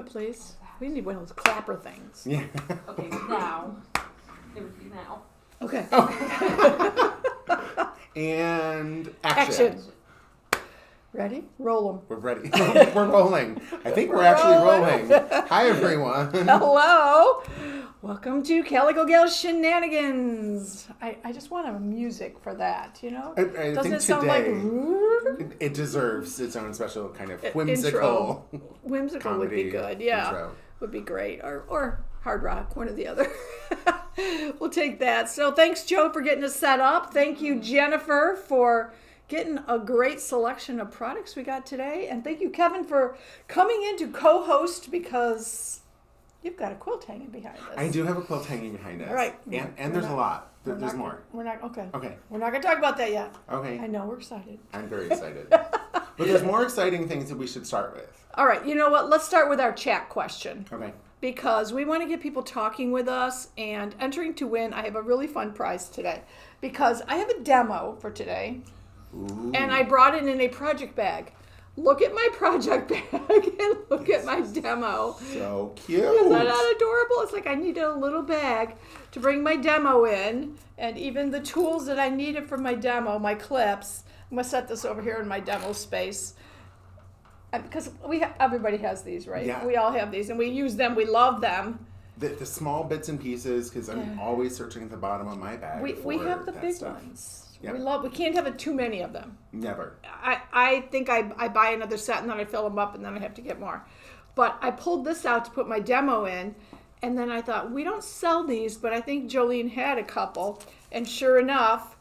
it, please. We need one of those clapper things. Yeah. Okay, now. It would be now. Okay. And action. Ready? Roll them. We're ready. We're rolling. I think we're actually rolling. Hi, everyone. Hello. Welcome to Calico Gals Shenanigans. I just want a music for that, you know? I Doesn't think it sound like... it deserves its own special kind of whimsical intro. Whimsical would be good, yeah. Intro. Would be great. Or hard rock, one or the other. We'll take that. So thanks, Joe, for getting us set up. Thank you, Jennifer, for getting a great selection of products we got today. And thank you, Kevin, for coming in to co-host because you've got a quilt hanging behind us. I do have a quilt hanging behind us. All right. And there's a lot. There's more. We're not, okay. Okay. We're not going to talk about that yet. Okay. I know, we're excited. I'm very excited. But there's more exciting things that we should start with. All right, you know what? Let's start with our chat question. Okay. Because we want to get people talking with us and entering to win. I have a really fun prize today because I have a demo for today. Ooh. And I brought it in a project bag. Look at my project bag and look at my demo. So cute. Is that not adorable? It's like I needed a little bag to bring my demo in, and even the tools that I needed for my demo, my clips. I'm going to set this over here in my demo space. Because everybody has these, right? Yeah. We all have these, and we use them. We love them. The small bits and pieces, because I'm always searching at the bottom of my bag. We have the that big stuff. ones. Yeah. We can't have too many of them. Never. I think I buy another set and then I fill them up and then I have to get more. But I pulled this out to put my demo in, and then I thought, we don't sell these, but I think Jolene had a couple. And sure enough,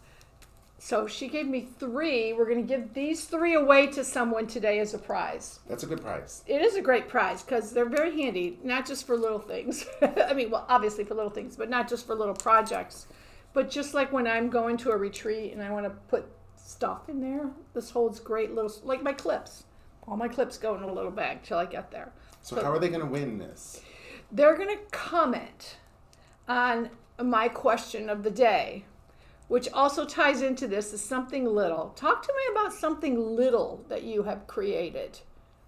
so she gave me 3. We're going to give these 3 away to someone today as a prize. That's a good prize. It is a great prize because they're very handy, not just for little things. I mean, well, obviously for little things, but not just for little projects. But just like when I'm going to a retreat and I want to put stuff in there, this holds great little, like my clips. All my clips go in a little bag till I get there. So how are they going to win this? They're going to comment on my question of the day, which also ties into this, is something little. Talk to me about something little that you have created,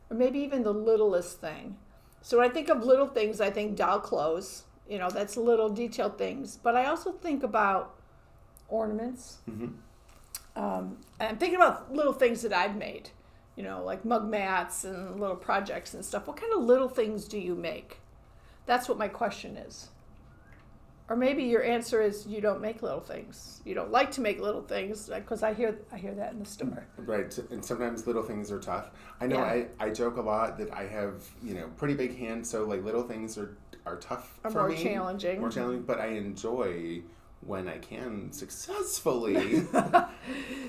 or maybe even the littlest thing. So when I think of little things, I think doll clothes. You know, that's little detailed things. But I also think about ornaments. Mm-hmm. And I'm thinking about little things that I've made, you know, like mug mats and little projects and stuff. What kind of little things do you make? That's what my question is. Or maybe your answer is you don't make little things. You don't like to make little things, because I hear that in the store. Right, and sometimes little things are tough. I know I joke a lot that I have, pretty big hands, so like little things are tough for more me. Challenging. More challenging, but I enjoy when I can successfully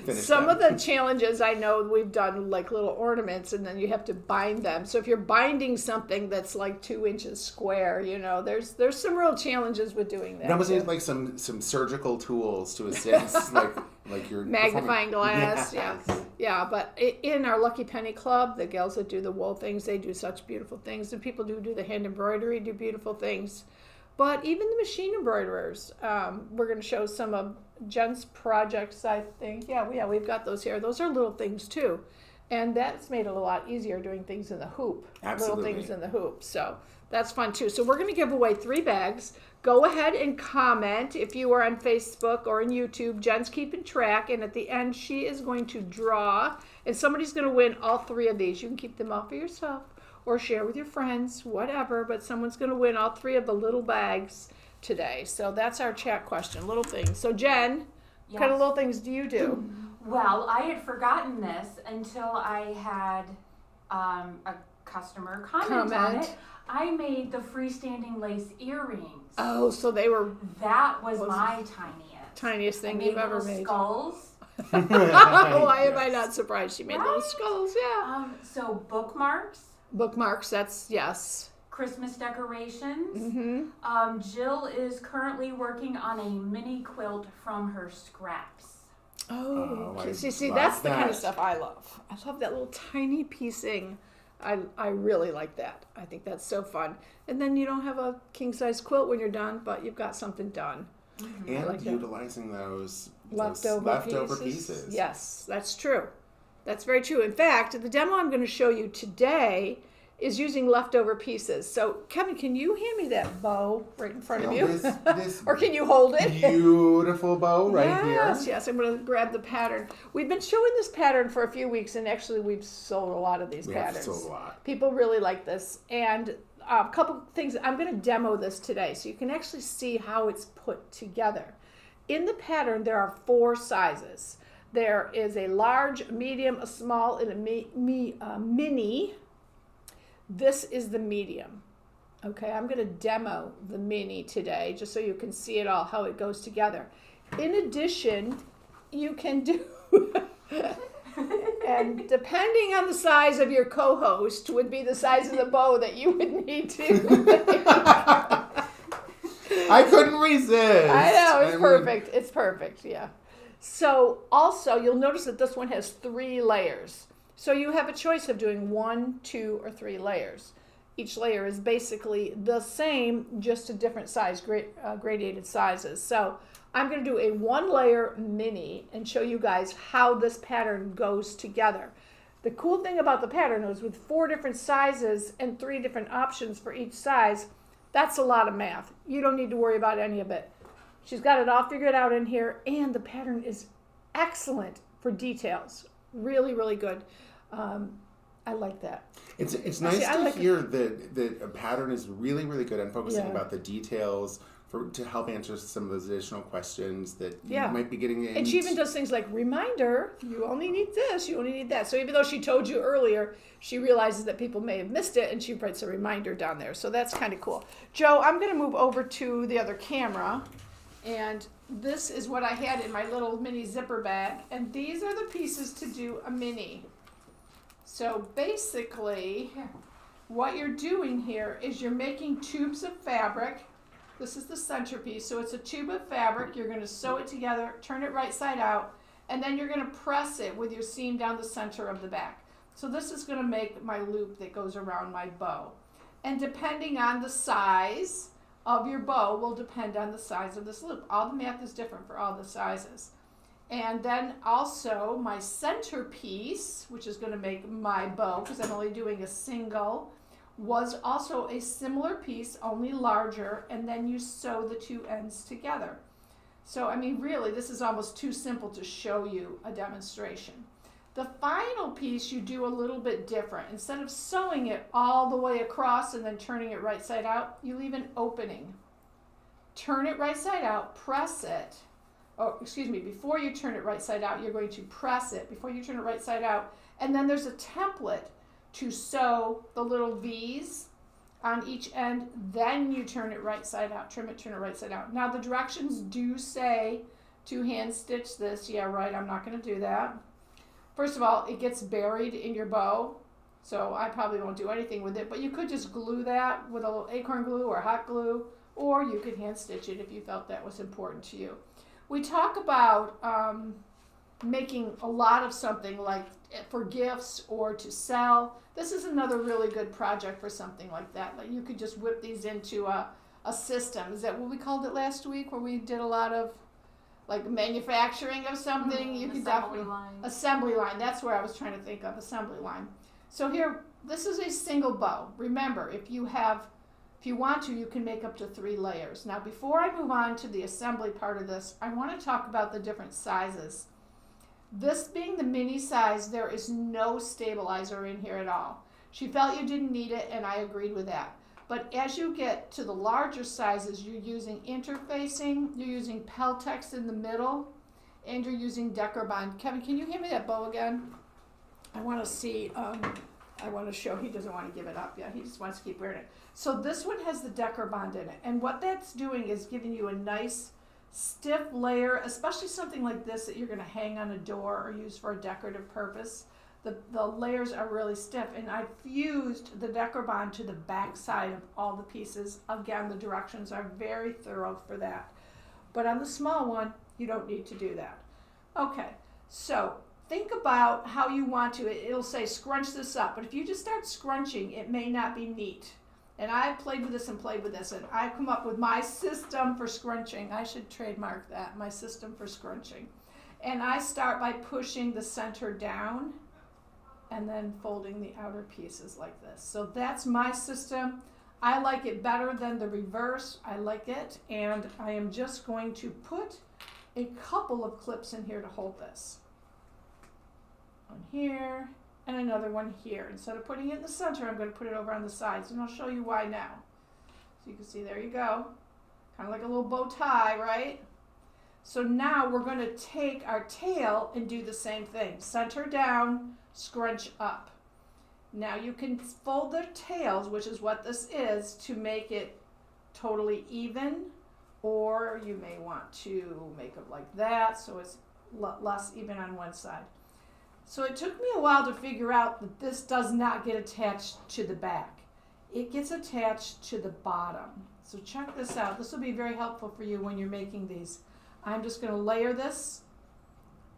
finish Some them. of the challenges I know we've done, like little ornaments, and then you have to bind them. So if you're binding something that's like 2 inches square, there's some real challenges with doing that. You almost need like some surgical tools to assist, like your magnifying glass. Yes. Yeah. But in our Lucky Penny Club, the gals that do the wool things, they do such beautiful things. The people who do the hand embroidery do beautiful things. But even the machine embroiderers, we're going to show some of Jen's projects, I think. Yeah, we've got those here. Those are little things, too. And that's made it a lot easier doing things in the hoop. Absolutely. Little things in the hoop. So that's fun, too. So we're going to give away 3 bags. Go ahead and comment if you are on Facebook or on YouTube. Jen's keeping track. And at the end, she is going to draw. And somebody's going to win all 3 of these. You can keep them all for yourself, or share with your friends, whatever, but someone's going to win all 3 of the little bags today. So that's our chat question, little things. So Jen, what kind of little things do you do? Well, I had forgotten this until I had a customer comment on it. I made the freestanding lace earrings. Oh, so they were... That was my tiniest thing you've ever made. Skulls. Why am I not surprised she made little skulls? Yeah. So bookmarks. Bookmarks, that's, yes. Christmas decorations. Mm-hmm. Jill is currently working on a mini quilt from her scraps. Oh, okay. See, that's the kind of stuff I love. I love that little tiny piecing. I really like that. I think that's so fun. And then you don't have a king-size quilt when you're done, but you've got something done. Mm-hmm. And like utilizing those leftover pieces. Yes, that's true. That's very true. In fact, the demo I'm going to show you today is using leftover pieces. So Kevin, can you hand me that bow right in front of you? This Or can you hold it? beautiful bow right here. Yes, I'm going to grab the pattern. We've been showing this pattern for a few weeks, and actually we've sold a lot of these patterns. We have sold a lot. People really like this. And a couple things, I'm going to demo this today so you can actually see how it's put together. In the pattern, there are 4 sizes. There is a large, medium, a small, and a mini. This is the medium. Okay, I'm going to demo the mini today just so you can see it all, how it goes together. In addition, you can do, and depending on the size of your co-host would be the size of the bow that you would need to make. I couldn't resist. I know, it's perfect. It's perfect, yeah. So also, you'll notice that this one has 3 layers. So you have a choice of doing 1, 2, or 3 layers. Each layer is basically the same, just a different size, gradated sizes. So I'm going to do a 1-layer mini and show you guys how this pattern goes together. The cool thing about the pattern is with 4 different sizes and 3 different options for each size, that's a lot of math. You don't need to worry about any of it. She's got it all figured out in here, and the pattern is excellent for details. Really, really good. I like that. It's nice to hear that a pattern is really, really good at focusing about the details to help answer some of those additional questions that you might be getting. And she even does things like, reminder, you only need this, you only need that. So even though she told you earlier, she realizes that people may have missed it, and she writes a reminder down there. So that's kind of cool. Joe, I'm going to move over to the other camera. And this is what I had in my little mini zipper bag. And these are the pieces to do a mini. So basically, what you're doing here is you're making tubes of fabric. This is the centerpiece. So it's a tube of fabric. You're going to sew it together, turn it right side out, and then you're going to press it with your seam down the center of the back. So this is going to make my loop that goes around my bow. And depending on the size of your bow will depend on the size of this loop. All the math is different for all the sizes. And then also my centerpiece, which is going to make my bow, because I'm only doing a single, was also a similar piece, only larger, and then you sew the 2 ends together. So, I mean, really, this is almost too simple to show you a demonstration. The final piece you do a little bit different. Instead of sewing it all the way across and then turning it right side out, you leave an opening. Turn it right side out, press it. Oh, excuse me, before you turn it right side out, you're going to press it before you turn it right side out. And then there's a template to sew the little V's on each end. Then you turn it right side out, trim it, turn it right side out. Now the directions do say to hand stitch this. Yeah, right, I'm not going to do that. First of all, it gets buried in your bow, so I probably won't do anything with it, but you could just glue that with a little acorn glue or hot glue, or you could hand stitch it if you felt that was important to you. We talk about making a lot of something like for gifts or to sell. This is another really good project for something like that. Like you could just whip these into a system. Is that what we called it last week, where we did a lot of like manufacturing of something? You could definitely assembly line. That's where I was trying to think of, assembly line. So here, this is a single bow. Remember, if you want to, you can make up to 3 layers. Now, before I move on to the assembly part of this, I want to talk about the different sizes. This being the mini size, there is no stabilizer in here at all. She felt you didn't need it, and I agreed with that. But as you get to the larger sizes, you're using interfacing, you're using Peltex in the middle, and you're using Decor-Bond. Kevin, can you hand me that bow again? I want to see, I want to show, he doesn't want to give it up yet. He just wants to keep wearing it. So this one has the Decor-Bond in it. And what that's doing is giving you a nice stiff layer, especially something like this that you're going to hang on a door or use for a decorative purpose. The layers are really stiff, and I fused the Decor-Bond to the back side of all the pieces. Again, the directions are very thorough for that. But on the small one, you don't need to do that. Okay, so think about how you want to. It'll say scrunch this up, but if you just start scrunching, it may not be neat. And I've played with this and played with this, and I've come up with my system for scrunching. I should trademark that, my system for scrunching. And I start by pushing the center down. and then folding the outer pieces like this. So that's my system. I like it better than the reverse. I like it, and I am just going to put a couple of clips in here to hold this. One here, and another one here. Instead of putting it in the center, I'm going to put it over on the sides, and I'll show you why now. So you can see, there you go. Kind of like a little bow tie, right? So now we're going to take our tail and do the same thing. Center down, scrunch up. Now you can fold the tails, which is what this is, to make it totally even, or you may want to make it like that so it's less even on one side. So it took me a while to figure out that this does not get attached to the back. It gets attached to the bottom. So check this out. This will be very helpful for you when you're making these. I'm just going to layer this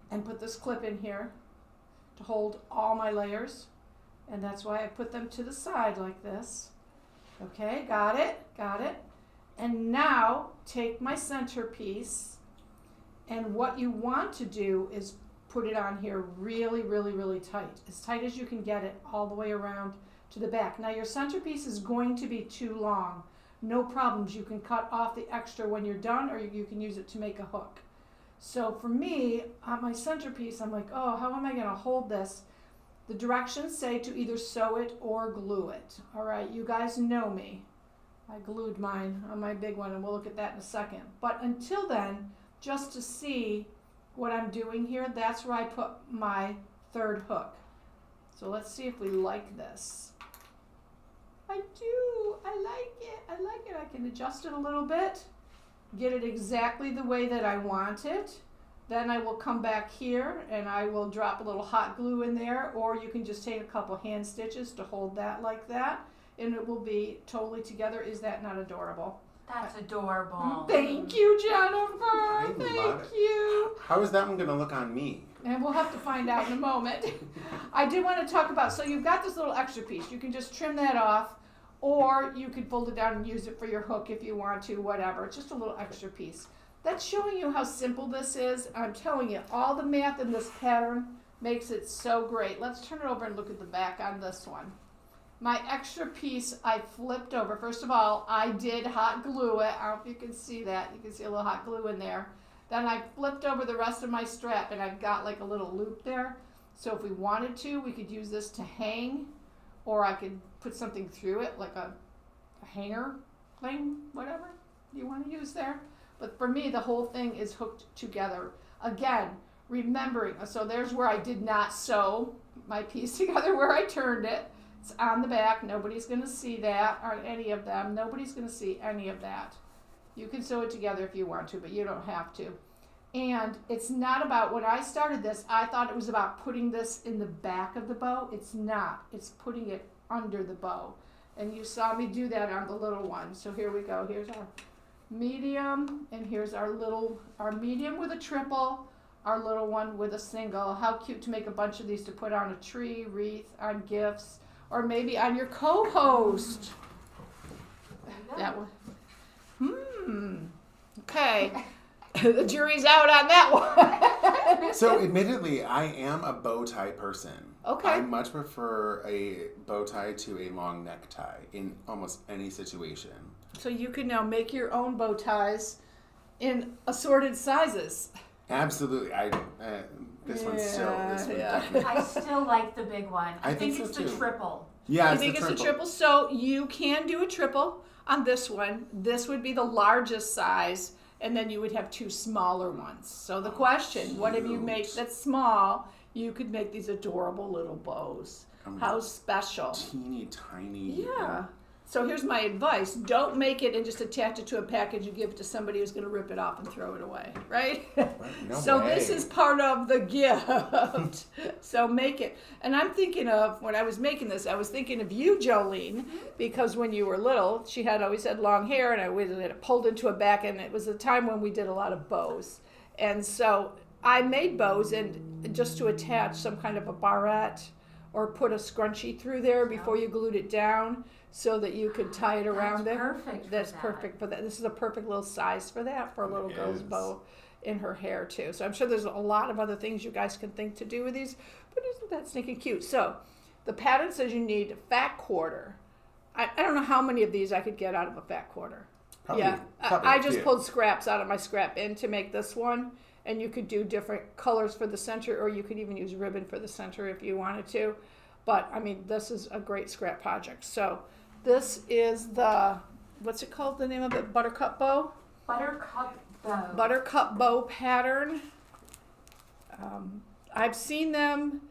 and put this clip in here to hold all my layers. And that's why I put them to the side like this. Okay, got it, got it. And now take my centerpiece, and what you want to do is put it on here really, really, really tight as you can get it all the way around to the back. Now your centerpiece is going to be too long. No problems, you can cut off the extra when you're done, or you can use it to make a hook. So for me, on my centerpiece, I'm like, oh, how am I gonna hold this? The directions say to either sew it or glue it. All right, you guys know me. I glued mine on my big one, and we'll look at that in a second. But until then, just to see what I'm doing here, that's where I put my third hook. So let's see if we like this. I do, I like it, I like it. I can adjust it a little bit, get it exactly the way that I want it. Then I will come back here and I will drop a little hot glue in there, or you can just take a couple hand stitches to hold that like that, and it will be totally together. Is that not adorable? That's adorable. Thank you, Jennifer. Thank you. How is that one going to look on me? And we'll have to find out in a moment. I did want to talk about, so you've got this little extra piece. You can just trim that off, or you could fold it down and use it for your hook if you want to, whatever. It's just a little extra piece. That's showing you how simple this is. I'm telling you, all the math in this pattern makes it so great. Let's turn it over and look at the back on this one. My extra piece I flipped over. First of all, I did hot glue it. I don't know if you can see that. You can see a little hot glue in there. Then I flipped over the rest of my strap, and I've got like a little loop there. So if we wanted to, we could use this to hang, or I could put something through it, like a hanger thing, whatever you want to use there. But for me, the whole thing is hooked together. Again, remembering, so there's where I did not sew my piece together, where I turned it. It's on the back. Nobody's going to see that, or any of them. Nobody's going to see any of that. You can sew it together if you want to, but you don't have to. And it's not about, when I started this, I thought it was about putting this in the back of the bow. It's not. It's putting it under the bow. And you saw me do that on the little one. So here we go. Here's our medium, and here's our medium with a triple, our little one with a single. How cute to make a bunch of these to put on a tree, wreath, on gifts, or maybe on your co-host. That one. Okay. The jury's out on that one. So admittedly, I am a bow tie person. Okay. I much prefer a bow tie to a long necktie in almost any situation. So you can now make your own bow ties in assorted sizes. Absolutely. This one's still. I still like the big one. I think so it's too. the triple. Yeah, I think it's a triple. So you can do a triple on this one. This would be the largest size, and then you would have two smaller ones. So the question, what if you make that small? You could make these adorable little bows. How special. Teeny tiny. Yeah. So here's my advice. Don't make it and just attach it to a package and give it to somebody who's going to rip it off and throw it away, right? No So way. this is part of the gift. So make it. And I'm thinking of, when I was making this, I was thinking of you, Jolene, because when you were little, she had always had long hair, and I had it pulled into a back, and it was a time when we did a lot of bows. And so I made bows, and just to attach some kind of a barrette or put a scrunchie through there before you glued it down, so that you could tie it around there. That's perfect for that. This is a perfect little size for that, for a little girl's bow in her hair too. So I'm sure there's a lot of other things you guys can think to do with these. But isn't that sneaky cute? So the pattern says you need a fat quarter. I don't know how many of these I could get out of a fat quarter. Probably, Yeah, probably I a just few. pulled scraps out of my scrap bin to make this one, and you could do different colors for the center, or you could even use ribbon for the center if you wanted to. But I mean, this is a great scrap project. So this is the, what's it called, the name of it? Buttercup bow? Buttercup bow. Buttercup bow pattern. I've seen them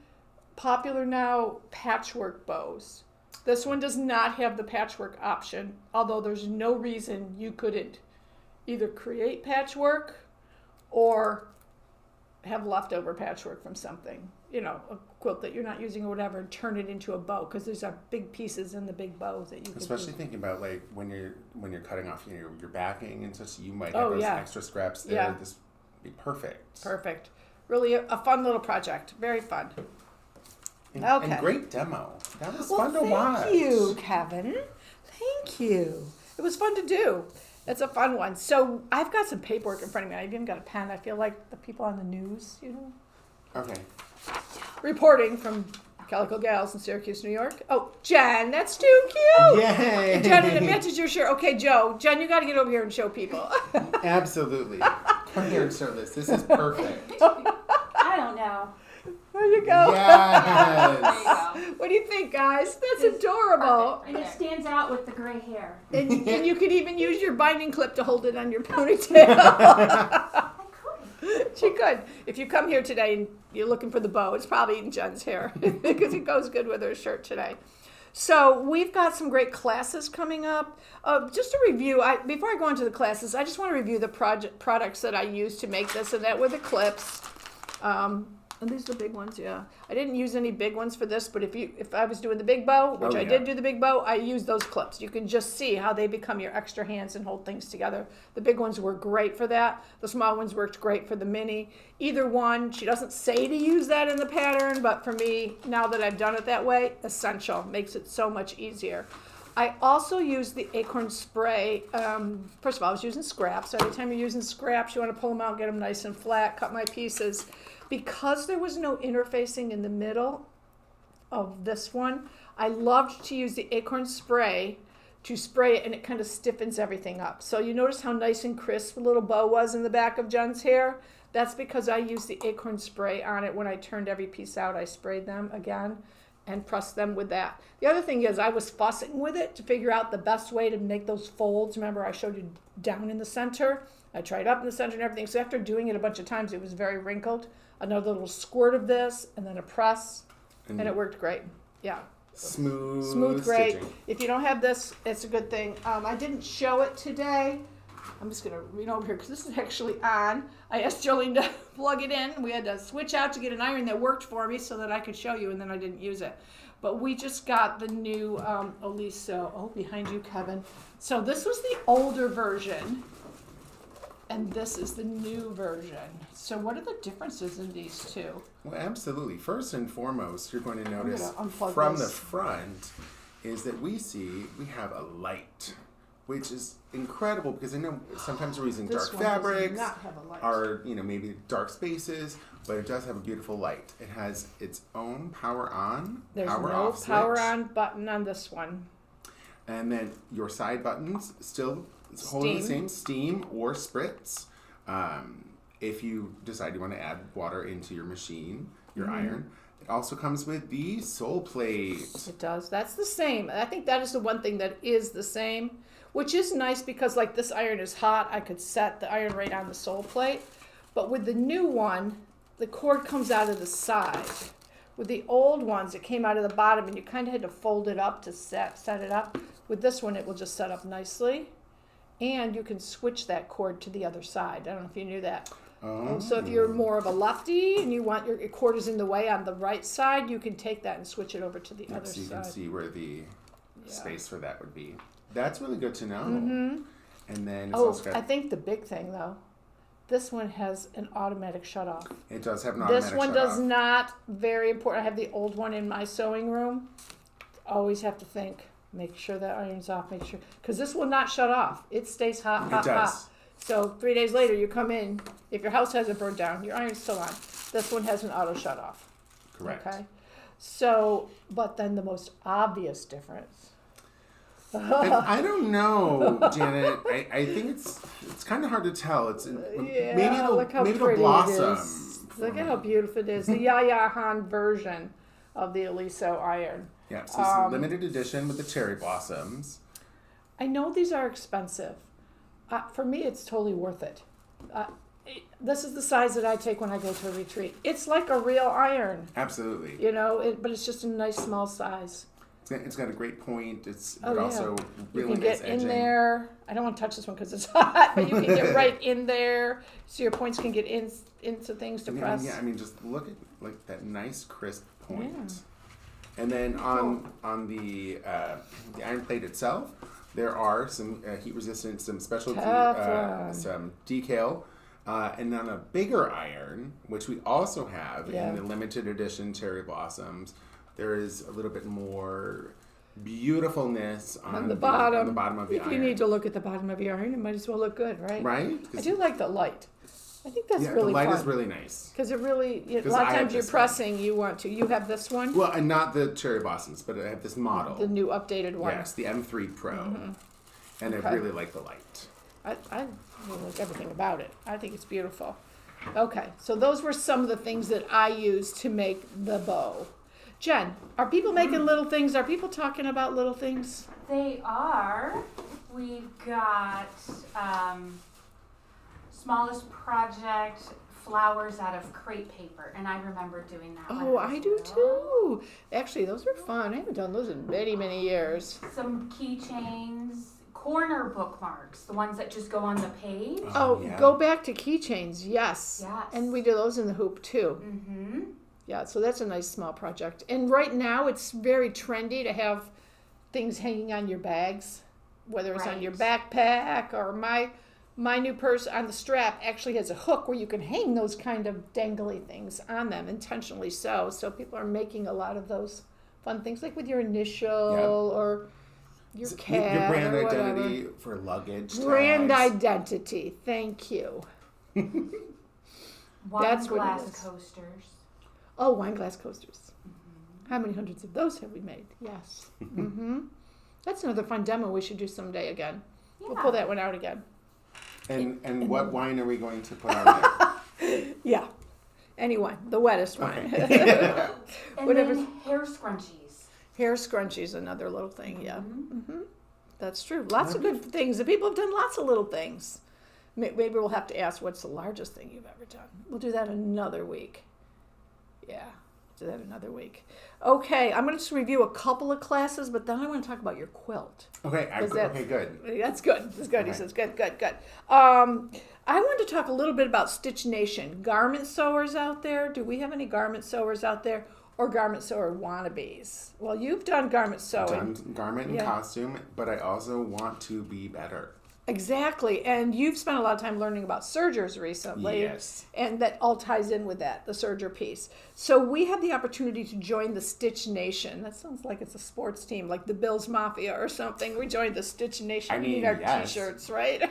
popular now, patchwork bows. This one does not have the patchwork option, although there's no reason you couldn't either create patchwork or have leftover patchwork from something, you know, a quilt that you're not using or whatever, and turn it into a bow, because there's big pieces in the big bows that you can Especially do. thinking about like when you're cutting off your backing and such, you might have those yeah. extra scraps there. Yeah. This would be perfect. Perfect. Really a fun little project. Very fun. And, Okay. and great demo. That was Well, fun to watch. thank you, Kevin. Thank you. It was fun to do. It's a fun one. So I've got some paperwork in front of me. I've even got a pen. I feel like the people on the news, you know, Okay. reporting from Calico Gals in Syracuse, New York. Oh, Jen, that's too cute. Yay! Jen, it matches your shirt. Okay, Joe. Jen, you got to get over here and show people. Absolutely. Come here and show this. This is perfect. I don't know. There you go. Yes. There you go. What do you think, guys? That's adorable. And it stands out with the gray hair. And you could even use your binding clip to hold it on your ponytail. I could. She could. If you come here today and you're looking for the bow, it's probably in Jen's hair because it goes good with her shirt today. So we've got some great classes coming up. Just a review, before I go into the classes, I just want to review the products that I used to make this, and that were the clips. And these are the big ones, yeah. I didn't use any big ones for this, but if I was doing the big bow, which I did do the big bow, I used those clips. You can just see how they become your extra hands and hold things together. The big ones were great for that. The small ones worked great for the mini. Either one, she doesn't say to use that in the pattern, but for me, now that I've done it that way, essential. Makes it so much easier. I also used the acorn spray. First of all, I was using scraps. So anytime you're using scraps, you want to pull them out, get them nice and flat, cut my pieces. Because there was no interfacing in the middle of this one, I loved to use the acorn spray to spray it, and it kind of stiffens everything up. So you notice how nice and crisp the little bow was in the back of Jen's hair? That's because I used the acorn spray on it. When I turned every piece out, I sprayed them again and pressed them with that. The other thing is I was fussing with it to figure out the best way to make those folds. Remember, I showed you down in the center. I tried up in the center and everything. So after doing it a bunch of times, it was very wrinkled. Another little squirt of this, and then a press, and it worked great. Yeah. Smooth great. stitching. If you don't have this, it's a good thing. I didn't show it today. I'm just going to read over here because this is actually on. I asked Jolene to plug it in. We had to switch out to get an iron that worked for me so that I could show you, and then I didn't use it. But we just got the new Oliso. Oh, behind you, Kevin. So this was the older version, and this is the new version. So what are the differences in these two? Well, absolutely. First and foremost, you're going to notice gonna unplug from this. the front is that we have a light, which is incredible because I know sometimes we're using This dark one does fabrics not have a light. or maybe dark spaces, but it does have a beautiful light. It has its own power on, There's power no off power switch. on button on this one. And then your side buttons still holding the same, steam or spritz. If you decide you want to add water into your machine, your iron, it also comes with the sole plate. It does. That's the same. I think that is the one thing that is the same, which is nice because like this iron is hot. I could set the iron right on the sole plate. But with the new one, the cord comes out of the side. With the old ones, it came out of the bottom and you kind of had to fold it up to set it up. With this one, it will just set up nicely. And you can switch that cord to the other side. I don't know if you knew that. Oh. So if you're more of a lefty and you want your cord is in the way on the right side, you can take that and switch it over to the other So you side. can see where the space for that would be. That's really good to know. And then it's also got, I think the big thing though, this one has an automatic shut off. it does have an automatic This one shut does off. not. Very important. I have the old one in my sewing room. Always have to think. Make sure that iron's off. Make sure, because this will not shut off. It stays hot, It hot, does. hot. So 3 days later, you come in. If your house hasn't burned down, your iron's still on. This one has an auto shut off. Correct. Okay. So, but then the most obvious difference. And I don't know, Janet. I think it's kind of hard to tell. Yeah, look how maybe pretty it'll blossom. it is. Look at how beautiful it is. The Yaya Han version of the Eliso iron. Yeah, so it's a limited edition with the cherry blossoms. I know these are expensive. For me, it's totally worth it. This is the size that I take when I go to a retreat. It's like a real iron, Absolutely. but it's just a nice small size. It's got a great point. Oh, yeah. Also You really can nice get edging. in there. I don't want to touch this one because it's hot, but you can get right in there, so your points can get into things to press. I mean, just look at like that nice crisp point. Yeah. And then on the iron plate itself, there are some heat resistant, some specialty, some decal. And on a bigger iron, which we also have in the limited edition cherry blossoms, there is a little bit more beautifulness on the bottom of the iron. If you need to look at the bottom of your iron, it might as well look good, right? Right? I do like the light. I think that's really fun. The light fun. is really nice. Because it really, a lot of times you're pressing, you want to. You have this one? Well, and not the cherry blossoms, but I have this model. The new updated one. Yes, the M3 Pro. Mm-hmm. And I really like the light. I really like everything about it. I think it's beautiful. Okay, so those were some of the things that I use to make the bow. Jen, are people making little things? Are people talking about little things? They are. We've got smallest project flowers out of crepe paper, and I remember doing that. Oh, I do too. Actually, those were fun. I haven't done those in many, many years. Some keychains, corner bookmarks, the ones that just go on the page. Go back to keychains. Yes. Yes. And we do those in the hoop too. Mm-hmm. Yeah, so that's a nice small project. And right now, it's very trendy to have things hanging on your bags, whether it's on your backpack or my new purse on the strap actually has a hook where you can hang those kind of dangly things on them, intentionally so. So people are making a lot of those fun things, like with your initial or your cat your brand or whatever. identity for luggage. Brand tags. identity. Thank you. That's what it glass is. coasters. Oh, wine glass coasters. Mm-hmm. How many hundreds of those have we made? Yes. Mm-hmm. That's another fun demo we should do someday again. Yeah. We'll pull that one out again. And what wine are we going to put on there? Yeah. Any wine. The wettest wine. Okay. And then hair scrunchies. Hair scrunchies, another little thing, yeah. Mm-hmm. That's true. Lots of good things. The people have done lots of little things. Maybe we'll have to ask what's the largest thing you've ever done. We'll do that another week. Yeah, do that another week. Okay, I'm going to just review a couple of classes, but then I want to talk about your quilt. Okay, okay, good. That's good. That's good. Okay. He says, good. I want to talk a little bit about Stitch Nation. Garment sewers out there. Do we have any garment sewers out there? Or garment sewer wannabes? Well, you've done garment sewing. I've done garment and costume, but I also want to be better. Exactly. And you've spent a lot of time learning about sergers recently. Yes. And that all ties in with that, the serger piece. So we had the opportunity to join the Stitch Nation. That sounds like it's a sports team, like the Bills Mafia or something. We joined the Stitch Nation. We need our t-shirts, right?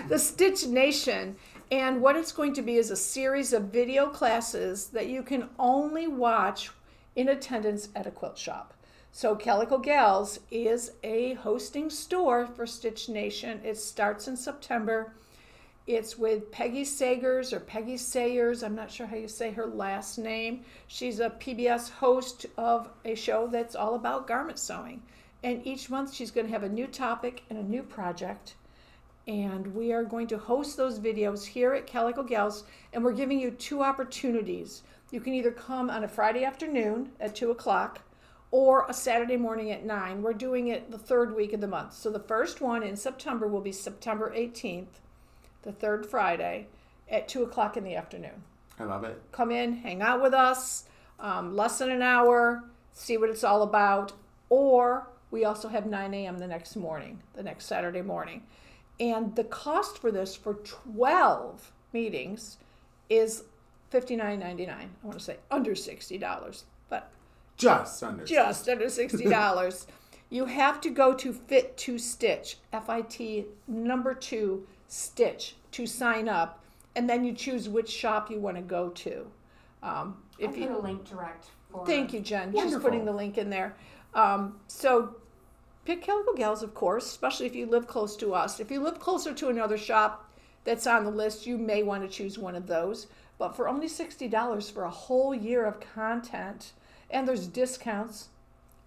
The Stitch Nation. And what it's going to be is a series of video classes that you can only watch in attendance at a quilt shop. So Calico Gals is a hosting store for Stitch Nation. It starts in September. It's with Peggy Sagers or Peggy Sayers. I'm not sure how you say her last name. She's a PBS host of a show that's all about garment sewing. And each month she's going to have a new topic and a new project. And we are going to host those videos here at Calico Gals. And we're giving you two opportunities. You can either come on a Friday afternoon at 2 o'clock or a Saturday morning at 9. We're doing it the third week of the month. So the first one in September will be September 18th, the third Friday, at 2 o'clock in the afternoon. I love it. Come in, hang out with us, less than an hour, see what it's all about. Or we also have 9 a.m. the next morning, the next Saturday morning. And the cost for this for 12 meetings is $59.99. I want to say under $60, but just under $60. You have to go to Fit to Stitch, FIT number 2 Stitch to sign up, and then you choose which shop you want to go to. I'll put a link direct for. Thank you, Jen. She's Wonderful. putting the link in there. So pick Calico Gals, of course, especially if you live close to us. If you live closer to another shop that's on the list, you may want to choose one of those. But for only $60 for a whole year of content, and there's discounts.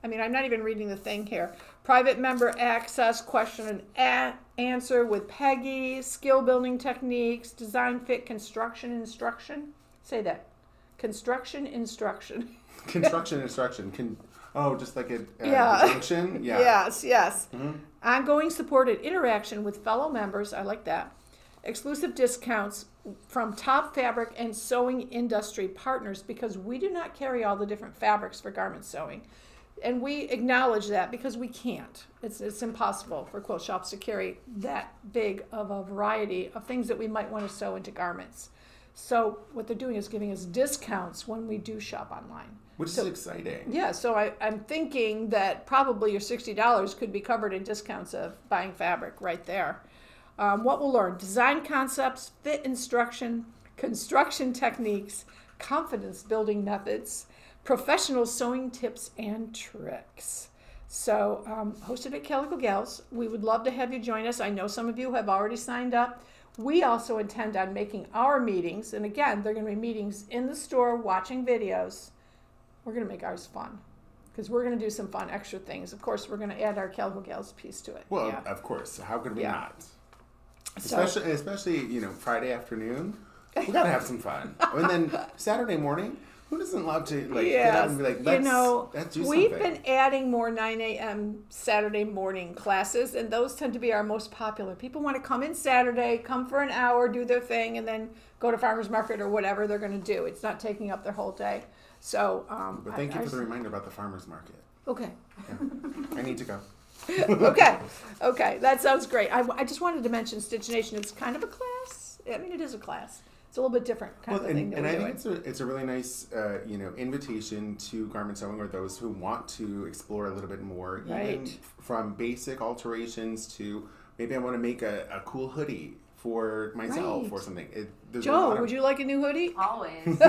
I mean, I'm not even reading the thing here. Private member access, question and answer with Peggy, skill building techniques, design fit, construction instruction. Say that. Construction instruction. Construction instruction. Just like a Yeah. junction? Yeah. Yes. Mm-hmm. Ongoing supported interaction with fellow members. I like that. Exclusive discounts from top fabric and sewing industry partners, because we do not carry all the different fabrics for garment sewing. And we acknowledge that because we can't. It's impossible for quilt shops to carry that big of a variety of things that we might want to sew into garments. So what they're doing is giving us discounts when we do shop online. Which is exciting. Yeah, so I'm thinking that probably your $60 could be covered in discounts of buying fabric right there. What we'll learn: design concepts, fit instruction, construction techniques, confidence building methods, professional sewing tips and tricks. So hosted at Calico Gals. We would love to have you join us. I know some of you have already signed up. We also intend on making our meetings, and again, they're going to be meetings in the store, watching videos. We're going to make ours fun, because we're going to do some fun extra things. Of course, we're going to add our Calico Gals piece to it. Well, Yeah. of course. How could we Yeah. not? So- Especially Friday afternoon. We gotta have some fun. And then Saturday morning, who doesn't love to get up and be like, let's do we've something. been adding more 9 a.m. Saturday morning classes, and those tend to be our most popular. People want to come in Saturday, come for an hour, do their thing, and then go to farmer's market or whatever they're going to do. It's not taking up their whole day. So, But thank you for the reminder about the farmer's market. Okay. I need to go. Okay, that sounds great. I just wanted to mention Stitch Nation. It's kind of a class. I mean, it is a class. It's a little bit different kind of thing that and we're I doing. think it's a really nice invitation to garment sewing, or those who want to explore a little bit more, even Right. from basic alterations to maybe I want to make a cool hoodie for myself Right. or something. There's a Joe, lot of- would you like a new hoodie? Always.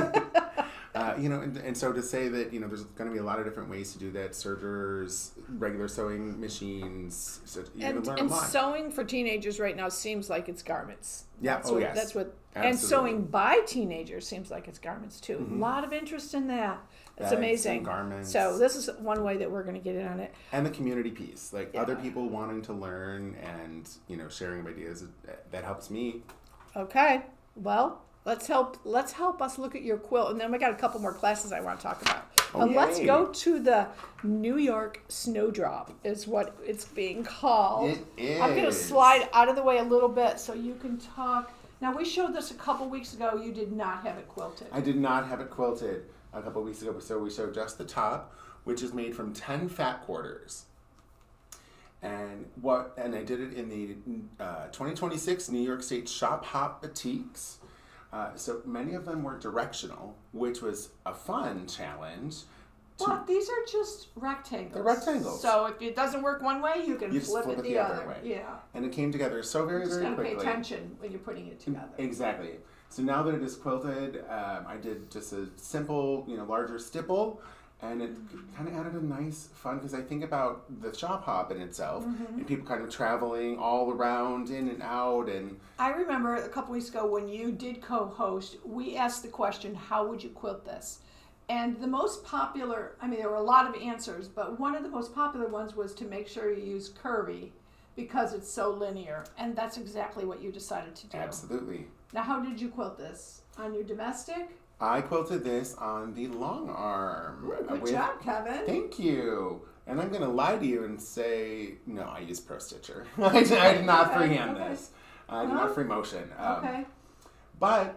and so to say that there's going to be a lot of different ways to do that: sergers, regular sewing machines. So you can learn a And lot. sewing for teenagers right now seems like it's garments. Yeah. That's Oh what, yes. That's what. And Absolutely. sewing by teenagers seems like it's garments too. A lot of interest in that. It's Bags amazing. and garments. So this is one way that we're going to get in on it. And the community piece, like Yeah. other people wanting to learn and sharing ideas, that helps me. Okay. Well, let's help us look at your quilt, and then we got a couple more classes I want to talk about. Oh, Let's yay. go to the New York Snowdrop, is what it's being called. It is. I'm going to slide out of the way a little bit so you can talk. Now, we showed this a couple weeks ago. You did not have it quilted. I did not have it quilted a couple weeks ago, so we showed just the top, which is made from 10 fat quarters. And I did it in the 2026 New York State Shop Hop Batiks. So many of them were directional, which was a fun challenge. Well, these are just rectangles. They're rectangles. So if it doesn't work one way, you can You just flip it the other way. Yeah. And it came together so very, Just very got to pay quickly. attention when you're putting it together. Exactly. So now that it is quilted, I did just a simple, larger stipple, and it kind of added a nice fun, because I think about the shop hop in itself, and people kind of traveling all around, in and out, and I remember a couple weeks ago when you did co-host, we asked the question, how would you quilt this? And the most popular, there were a lot of answers, but one of the most popular ones was to make sure you use curvy because it's so linear. And that's exactly what you decided to do. absolutely. Now, how did you quilt this? On your domestic? I quilted this on the long arm. Ooh, good job, Kevin. Thank you. And I'm going to lie to you and say, no, I used Pro Stitcher. I did not Okay, freehand okay. this. I did not free motion. Okay. But,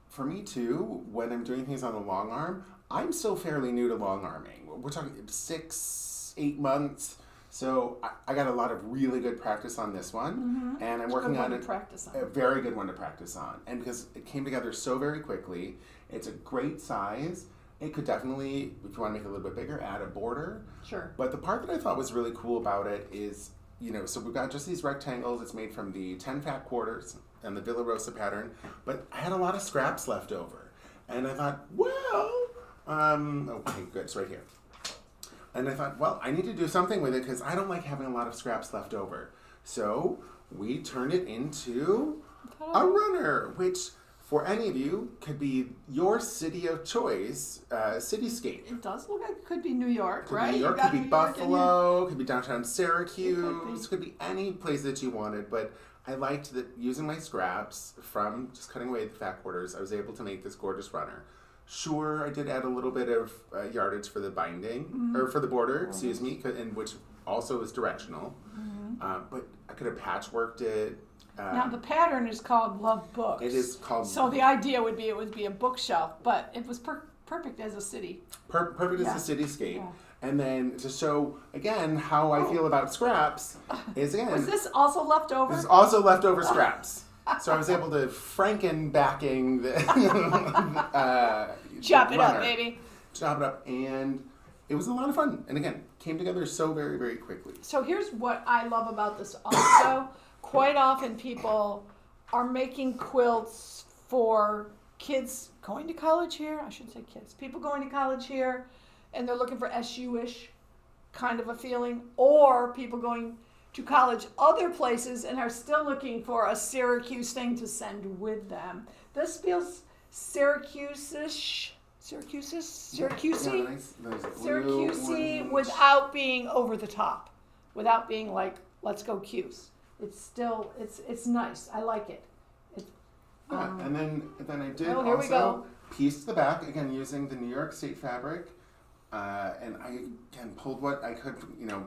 for me too, when I'm doing things on the long arm, I'm still fairly new to long arming. We're talking 6-8 months. So I got a lot of really good practice on this one. And I'm working on to practice on. a very good one to practice on. And because it came together so very quickly, it's a great size. It could definitely, if you want to make it a little bit bigger, add a border. Sure. But the part that I thought was really cool about it is, so we've got just these rectangles. It's made from the 10 fat quarters and the Villa Rosa pattern, but I had a lot of scraps left over. And I thought, well, okay, good, it's right here. And I thought, well, I need to do something with it because I don't like having a lot of scraps left over. So we turned it into a runner, which for any of you could be your city of choice, cityscape. It does look like it could be New York, Could right? be New York, You got could be New York in Buffalo, could be downtown Syracuse, It could be any place that you wanted. But I liked that using my scraps from just cutting away the fat quarters, I was able to make this gorgeous runner. Sure, I did add a little bit of yardage for the binding, or for the border, excuse me, and which also is directional. But I could have patchworked it. Now the pattern is called Love Books. It is called. So the idea would be it would be a bookshelf, but it was perfect as a city. Perfect Yeah. as a cityscape. Yeah. And then to show again how I feel about scraps is again. Was this also left over? This is also leftover scraps. So I was able to Franken-backing the Chop it up, runner. baby. Chop it up, and it was a lot of fun. And again, came together so very, very quickly. So here's what I love about this also. Quite often people are making quilts for kids going to college here. I shouldn't say kids. People going to college here, and they're looking for SU-ish kind of a feeling, or people going to college other places and are still looking for a Syracuse thing to send with them. This feels Syracuse-ish. Syracusey? Yeah, nice blue Syracusey orange. without being over the top, without being like, let's go Cuse. It's still, it's nice. I like it. Yeah, and then I did Oh, here we also go. piece the back again using the New York State fabric, and I again pulled what I could,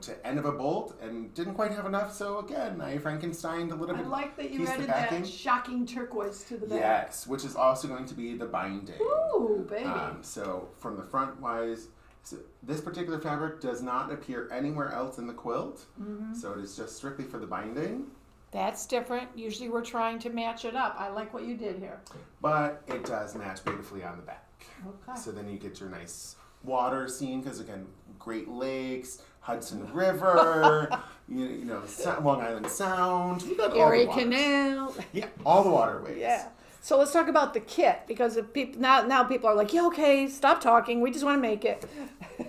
to end of a bolt, and didn't quite have enough. So again, I Frankensteined a little I bit. like that you pieced the added backing. that shocking turquoise to the back. Yes, which is also going to be the binding. Ooh, baby. So from the front wise, so this particular fabric does not appear anywhere else in the quilt. So it is just strictly for the binding. That's different. Usually we're trying to match it up. I like what you did here. But it does match beautifully on the back. Okay. So then you get your nice water scene, because again, Great Lakes, Hudson River, Long Island Sound. You got all the Erie waters. Canal. Yeah, all the waterways. Yeah. So let's talk about the kit, because if people now people are like, yeah, okay, stop talking. We just want to make it.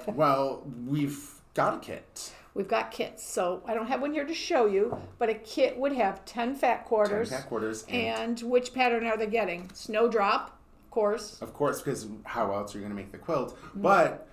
Well, we've got a kit. We've got kits. So I don't have one here to show you, but a kit would have 10 fat quarters. 10 fat quarters. And which pattern are they getting? Snowdrop, of course. Of course, because how else are you going to make the quilt? But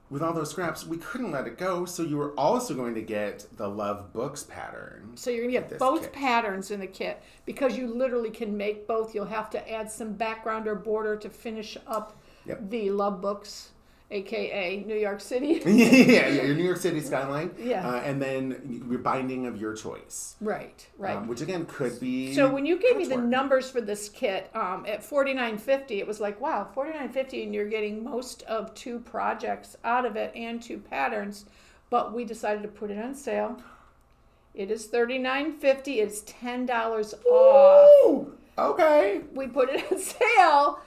with all those scraps, we couldn't let it go. So you were also going to get the Love Books pattern. So you're going to with get this both kit. patterns in the kit, because you literally can make both. You'll have to add some background or border to finish up Yep. the Love Books, aka New York City. yeah, your New York City skyline. Yeah. And then your binding of your choice. Right. Which again could be. So when you gave me the patchwork. numbers for this kit at $49.50, it was like, wow, $49.50, and you're getting most of 2 projects out of it and 2 patterns. But we decided to put it on sale. It is $39.50. It's $10 off. Ooh, okay. We put it on sale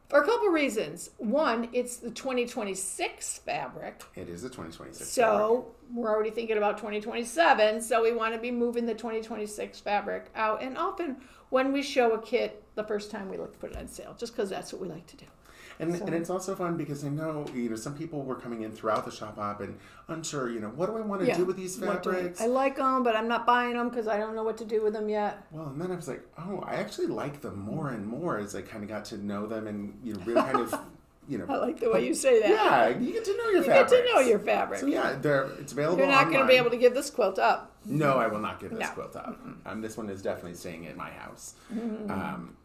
for a couple reasons. One, it's the 2026 fabric. It is a 2026. fabric. So we're already thinking about 2027. So we want to be moving the 2026 fabric out. And often when we show a kit, the first time we look to put it on sale, just because that's what we like to do. And it's also fun because I know, some people were coming in throughout the shop op and unsure, what do I want to do with these What do I- fabrics? I like them, but I'm not buying them because I don't know what to do with them yet. Well, and then I was like, oh, I actually like them more and more as I kind of got to know them and, really kind of, I like the way you say that. Yeah, you get to know your You fabrics. get to know your fabric. So yeah, it's available You're not going to online. be able to give this quilt up. No, I will not give this No. quilt up. This one is definitely staying at my house.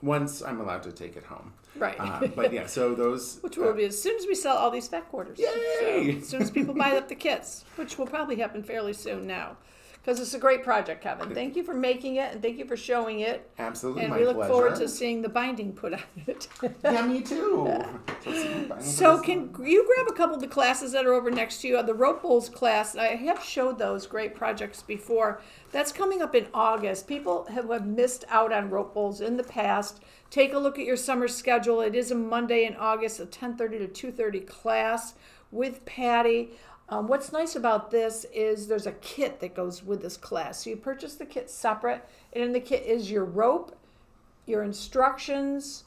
Once I'm allowed to take it home. Right. But yeah, so those... Which will be as soon as we sell all these fat quarters. Yay! So, as soon as people buy up the kits, which will probably happen fairly soon now. Because it's a great project, Kevin. Thank you for making it, and thank you for showing it. Absolutely, And my we look pleasure. forward to seeing the binding put on it. Yeah, me too. So can you grab a couple of the classes that are over next to you? The rope bowls class, I have showed those great projects before. That's coming up in August. People have missed out on rope bowls in the past. Take a look at your summer schedule. It is a Monday in August, a 10:30 to 2:30 class with Patty. What's nice about this is there's a kit that goes with this class. So you purchase the kit separate, and in the kit is your rope, your instructions,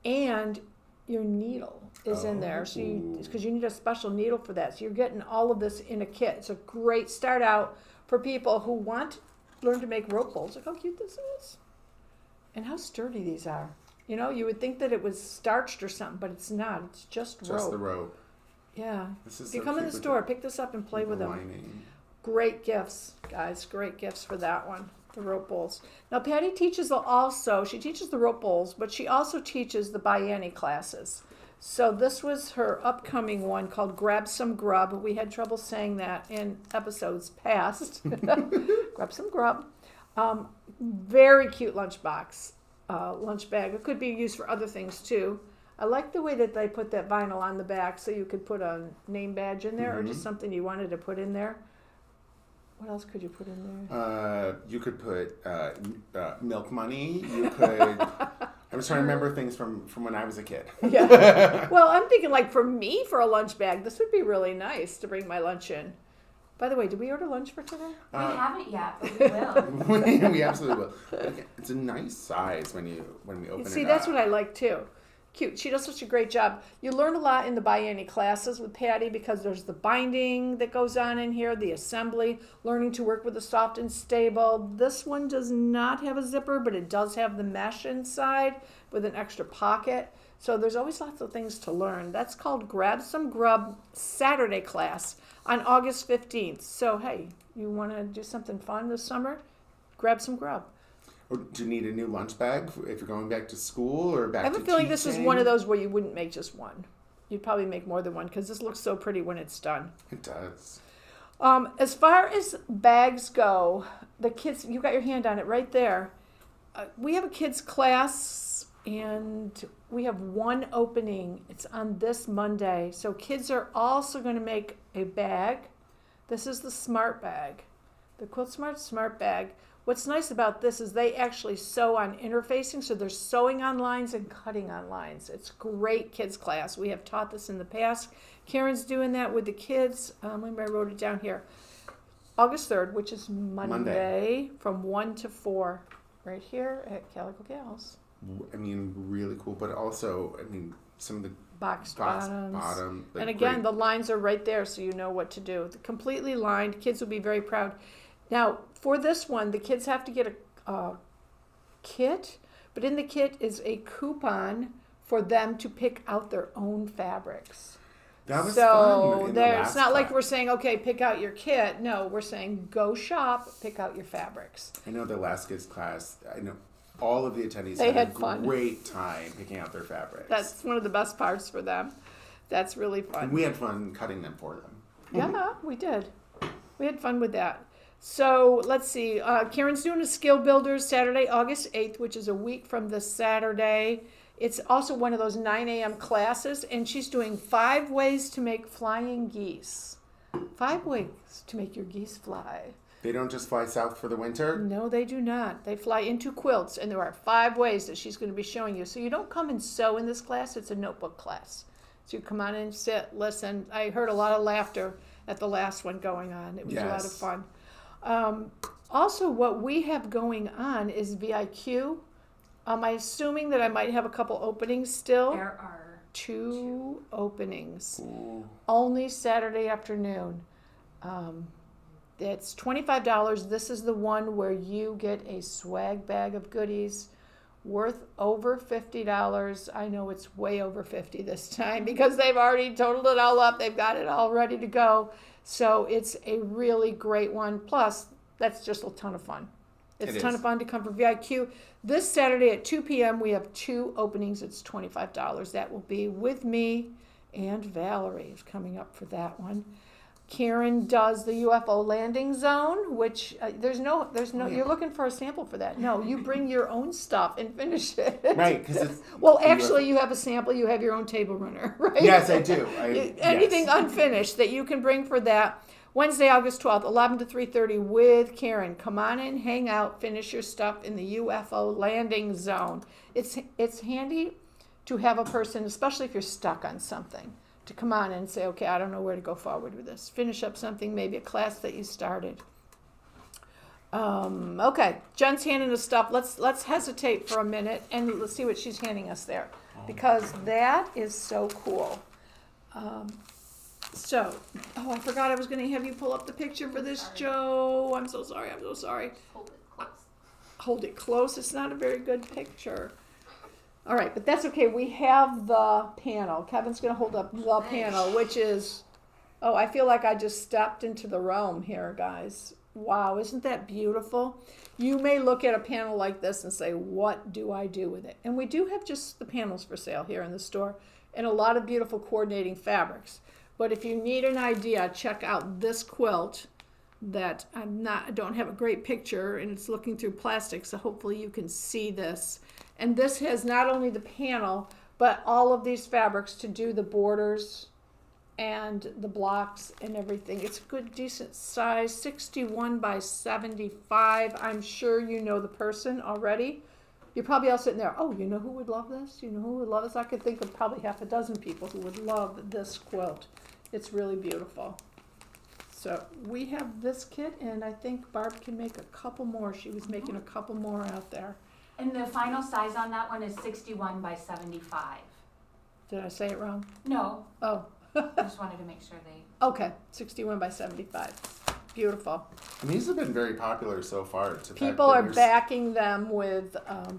and your needle is in there. So because you need a special needle for that. So you're getting all of this in a kit. It's a great start out for people who want to learn to make rope bowls. Look how cute this is. And how sturdy these are. You know, you would think that it was starched or something, but it's not. It's just rope. Just the rope. Yeah. This is if you so come in cute the with store, pick this up and play with them. lining. Great gifts, guys. Great gifts for that one. The rope bowls. Now, Patty teaches she teaches the rope bowls, but she also teaches the bienni classes. So this was her upcoming one called Grab Some Grub. We had trouble saying that in episodes past. Grab some grub. Very cute lunch bag. It could be used for other things too. I like the way that they put that vinyl on the back so you could put a name badge in there or just something you wanted to put in there. What else could you put in there? You could put milk money. You could. I was trying to remember things from when I was a kid. Yeah. Well, I'm thinking like for me, for a lunch bag, this would be really nice to bring my lunch in. By the way, did we order lunch for today? We haven't yet, but we will. We absolutely will. Okay. It's a nice size when we open it. See, that's what I like too. Cute. She does such a great job. You learn a lot in the bienni classes with Patty because there's the binding that goes on in here, the assembly, learning to work with the soft and stable. This one does not have a zipper, but it does have the mesh inside with an extra pocket. So there's always lots of things to learn. That's called Grab Some Grub Saturday class on August 15th. So, hey, you want to do something fun this summer? Grab some grub. Or do you need a new lunch bag if you're going back to school or back to I have a feeling this is teaching? one of those where you wouldn't make just one. You'd probably make more than one because this looks so pretty when it's done. It does. As far as bags go, the kids, you got your hand on it right there. We have a kids class and we have one opening. It's on this Monday. So kids are also going to make a bag. This is the Smart Bag, the Quilt Smart Bag. What's nice about this is they actually sew on interfacing, so they're sewing on lines and cutting on lines. It's great kids class. We have taught this in the past. Karen's doing that with the kids. Remember I wrote it down here. August 3rd, which is Monday. From 1 to 4, right here at Calico Gals. I mean, really cool, but also, I mean, some of the Boxed bottoms. Like and again, great. the lines are right there so you know what to do. Completely lined. Kids will be very proud. Now, for this one, the kids have to get a kit, but in the kit is a coupon for them to pick out their own fabrics. That was fun. It's not like we're saying, okay, pick out your kit. No, we're saying go shop, pick out your fabrics. I know the last kids class, I know all of the attendees had a fun. Great time picking out their fabrics. That's one of the best parts for them. That's really fun. And we had fun cutting them for them. Yeah, we did. We had fun with that. So let's see. Karen's doing a Skill Builders Saturday, August 8th, which is a week from this Saturday. It's also one of those 9 a.m. classes, and she's doing 5 ways to make flying geese. 5 ways to make your geese fly. They don't just fly south for the winter? No, they do not. They fly into quilts, and there are 5 ways that she's going to be showing you. So you don't come and sew in this class. It's a notebook class. So you come on and sit, listen. I heard a lot of laughter at the last one going on. It was a lot of fun. Also, what we have going on is VIQ. I'm assuming that I might have a couple openings still. There are 2 openings. Ooh. Only Saturday afternoon. It's $25. This is the one where you get a swag bag of goodies worth over $50. I know it's way over $50 this time because they've already totaled it all up. They've got it all ready to go. So it's a really great one. Plus, that's just a ton of fun. It's a ton of fun to come for VIQ. This Saturday at 2 p.m., we have 2 openings. It's $25. That will be with me, and Valerie is coming up for that one. Karen does the UFO landing zone, which there's no. You're looking for a sample for that. No, you bring your own stuff and finish it. Right, because it's. Well, actually, you have a sample. You have your own table runner, right? Yes, I do. Anything unfinished that you can bring for that. Wednesday, August 12th, 11 to 3:30 with Karen. Come on in, hang out, finish your stuff in the UFO landing zone. It's handy to have a person, especially if you're stuck on something, to come on and say, okay, I don't know where to go forward with this. Finish up something, maybe a class that you started. Okay, Jen's handing us stuff. Let's hesitate for a minute and let's see what she's handing us there, because that is so cool. I forgot I was going to have you pull up the picture for this, Joe. I'm so sorry. Hold it close. Hold it close. It's not a very good picture. All right, but that's okay. We have the panel. Kevin's going to hold up the panel, which is, I feel like I just stepped into the realm here, guys. Wow, isn't that beautiful? You may look at a panel like this and say, what do I do with it? And we do have just the panels for sale here in the store and a lot of beautiful coordinating fabrics. But if you need an idea, check out this quilt that I don't have a great picture, and it's looking through plastic, so hopefully you can see this. And this has not only the panel, but all of these fabrics to do the borders and the blocks and everything. It's a good, decent size, 61 by 75. I'm sure you know the person already. You're probably all sitting there, oh, you know who would love this? You know who would love this? I could think of probably half a dozen people who would love this quilt. It's really beautiful. So we have this kit, and I think Barb can make a couple more. She was making a couple more out there. And the final size on that one is 61 by 75. Did I say it wrong? No, Oh, I just wanted to make sure they... okay, 61 by 75. Beautiful. And these have been very popular so far. People are backing them with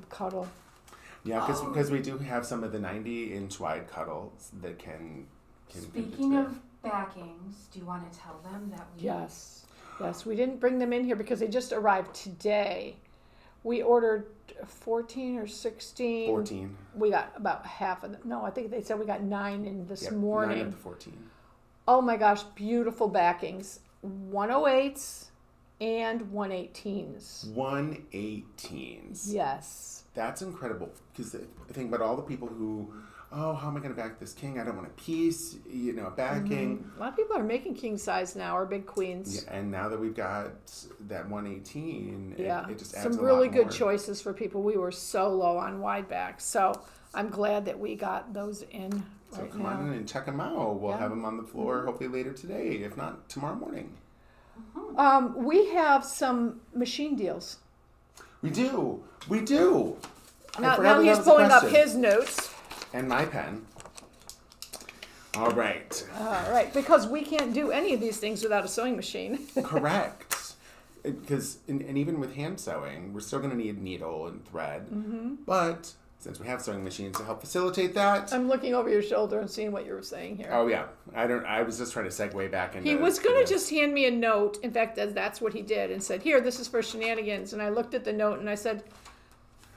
cuddle. Yeah, because we do have some of the 90-inch wide cuddles that can Speaking of backings, do you want to tell them that we... Yes, we didn't bring them in here because they just arrived today. We ordered 14 or 16. 14. We got about half of them. No, I think they said we got 9 in this morning. 9 of the 14. Oh my gosh, beautiful backings. 108s and 118s. 118s. Yes. That's incredible, because I think about all the people who, how am I going to back this king? I don't want a piece, a backing. Mm-hmm. A lot of people are making king size now, or big queens. Yeah, and now that we've got that 118, it just adds some a really lot good more. choices for people. We were so low on wide backs, so I'm glad that we got those in So right come now. on in and check them out. We'll have them on the floor hopefully later today, if not tomorrow morning. We have some machine deals. We do. Now he's pulling up his notes. And my pen. All right. All right, because we can't do any of these things without a sewing machine. Correct. Because, and even with hand sewing, we're still going to need needle and thread. Mm-hmm. But since we have sewing machines to help facilitate that. I'm looking over your shoulder and seeing what you were saying here. Oh, yeah. I was just trying to segue back into. He was going to just hand me a note. In fact, that's what he did, and said, here, this is for Shenanigans. And I looked at the note and I said,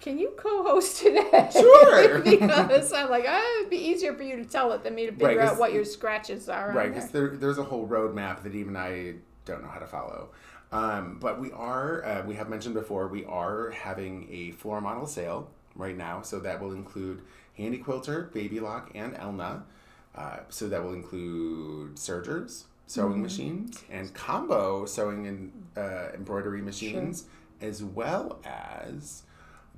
can you co-host today? Sure. Because I'm like, it'd be easier for you to tell it than me to figure out what your scratches are. Right, because there's a whole roadmap that even I don't know how to follow. But we have mentioned before, we are having a floor model sale right now. So that will include Handy Quilter, Baby Lock, and Elna. So that will include sergers, sewing machines, and combo sewing and embroidery machines, as well as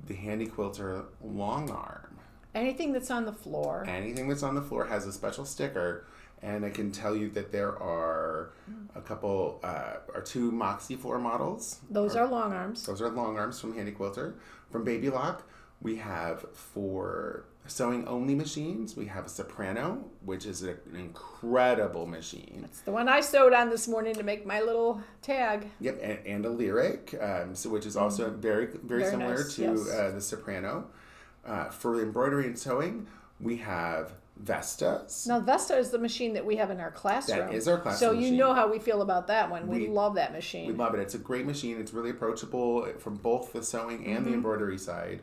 the Handy Quilter long arm. Anything that's on the floor. Anything that's on the floor has a special sticker, and I can tell you that there are a couple, or 2 Moxie floor models. Those are long arms. Those are long arms from Handy Quilter. From Baby Lock, we have 4 sewing only machines. We have a Soprano, which is an incredible machine. That's the one I sewed on this morning to make my little tag. Yep, and a Lyric, which is also very, very similar nice, to the Soprano. For embroidery and sewing, we have Vestas. Now, Vesta is the machine that we have in our classroom. That is our classroom So machine. You know how we feel about that one. We love that machine. We love it. It's a great machine. It's really approachable from both the sewing and the embroidery side.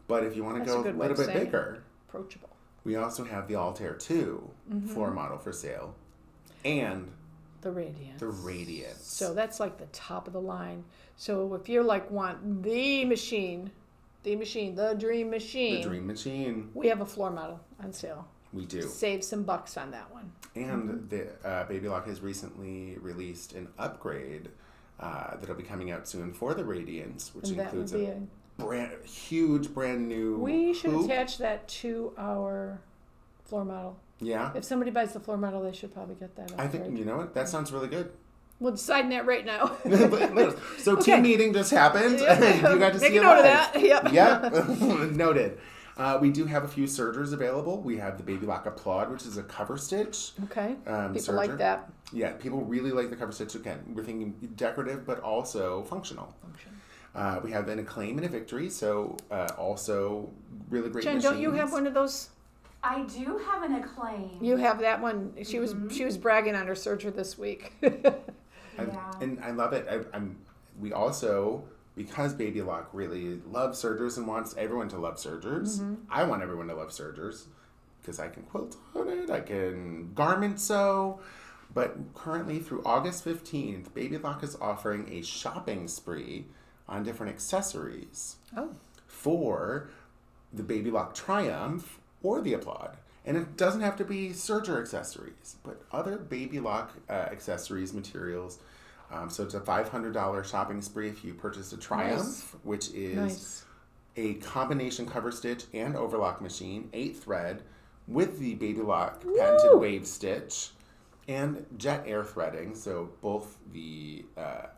But if you want to go a little bit bigger, approachable. We also have the Altair 2 floor model for sale. And the Radiance. So that's like the top of the line. So if you're like want the machine, the dream machine. We have a floor model on sale. We do. Save some bucks on that one. And the Baby Lock has recently released an upgrade that'll be coming out soon for the Radiance, which includes a huge brand new We should hoop. attach that to our floor model. Yeah. If somebody buys the floor model, they should probably get that upgrade. I think, you know what? That sounds really good. We're deciding that right now. So Okay. team meeting just happened. Yeah. You got to Make see a it note of live. that. Yep. Yep. Noted. We do have a few sergers available. We have the Baby Lock Applaud, which is a cover stitch. Okay. People serger. like that. Yeah, people really like the cover stitch. Again, we're thinking decorative, but also functional. We have an Acclaim and a Victory, so also really great Jen, machines. don't you have one of those? I do have an Acclaim. You have that one. She was bragging on her serger this week. And I love it. We also, because Baby Lock really loves sergers and wants everyone to love sergers, I want everyone to love sergers because I can quilt on it, I can garment sew. But currently through August 15th, Baby Lock is offering a shopping spree on different accessories for the Baby Lock Triumph or the Applaud. And it doesn't have to be serger accessories, but other Baby Lock accessories, materials. So it's a $500 shopping spree if you purchase a Triumph, which is a combination cover stitch and overlock machine, 8 thread, with the Baby Lock patented wave stitch and jet air threading. So both the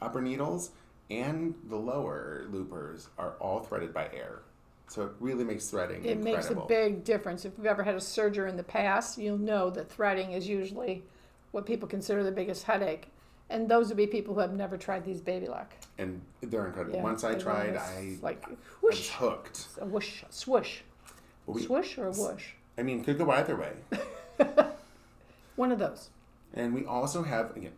upper needles and the lower loopers are all threaded by air. So it really makes threading incredible. Makes a big difference. If you've ever had a serger in the past, you'll know that threading is usually what people consider the biggest headache. And those would be people who have never tried these Baby Lock. And they're incredible. Yeah, Once I they tried, was I like was whoosh, hooked. a whoosh, swoosh, swoosh or a whoosh. I mean, could go either way. One of those. And we also have, again,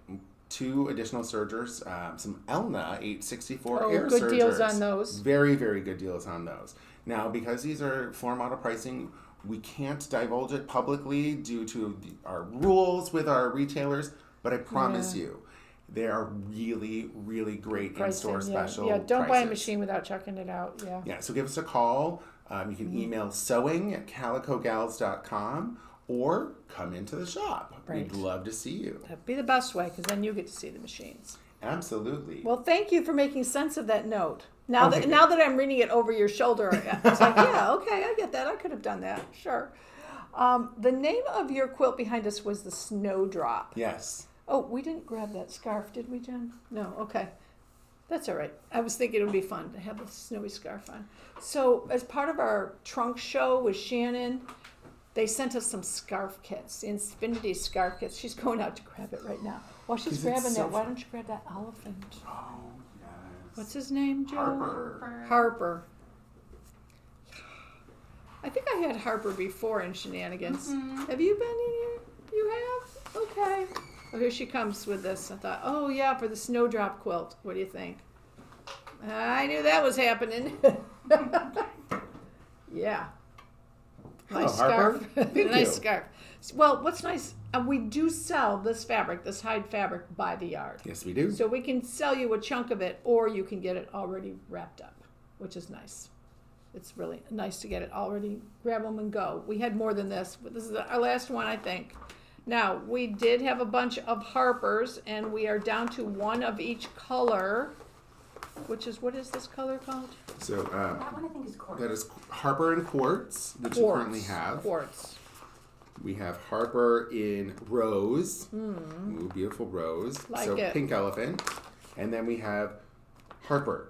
2 additional sergers, some Elna 864 Oh, air good sergers. deals on those. Very, very good deals on those. Now, because these are floor model pricing, we can't divulge it publicly due to our rules with our retailers, but I promise you, they are really, really great in-store special Yeah, don't buy a prices. machine without checking it out. Yeah. Yeah, so give us a call. You can email sewing@calicogals.com or come into the shop. Right. We'd love to see you. That'd be the best way because then you get to see the machines. Absolutely. Well, thank you for making sense of that note. Now Okay, now that I'm reading it over your shoulder, it's like, yeah, okay, I get that. I could have done that. Sure. The name of your quilt behind us was the Snowdrop. Yes. Oh, we didn't grab that scarf, did we, Jen? No, okay. That's all right. I was thinking it would be fun to have a snowy scarf on. So as part of our trunk show with Shannon, they sent us some scarf kits, the Infinity scarf kits. She's going out to grab it right now. While she's 'Cause it's grabbing so that, why fun. don't you grab that elephant? Oh, yes. What's his name, Joe? Harper. Harper. I think I had Harper before in Shenanigans. Have you been in here? You have? Okay. Oh, here she comes with this. I thought, oh yeah, for the Snowdrop quilt. What do you think? I knew that was happening. Yeah. Hello, Nice Harper. scarf. Thank Nice you. scarf. Well, what's nice, we do sell this fabric, this hide fabric, by the yard. Yes, we do. So we can sell you a chunk of it, or you can get it already wrapped up, which is nice. It's really nice to get it already, grab them and go. We had more than this, but this is our last one, I think. Now, we did have a bunch of Harpers, and we are down to one of each color, which is, what is this color called? So That one I think is quartz. that is Harper in Quartz that you currently have. Quartz. We have Harper in Rose. Ooh, beautiful rose. Like so it. pink elephant. And then we have Harper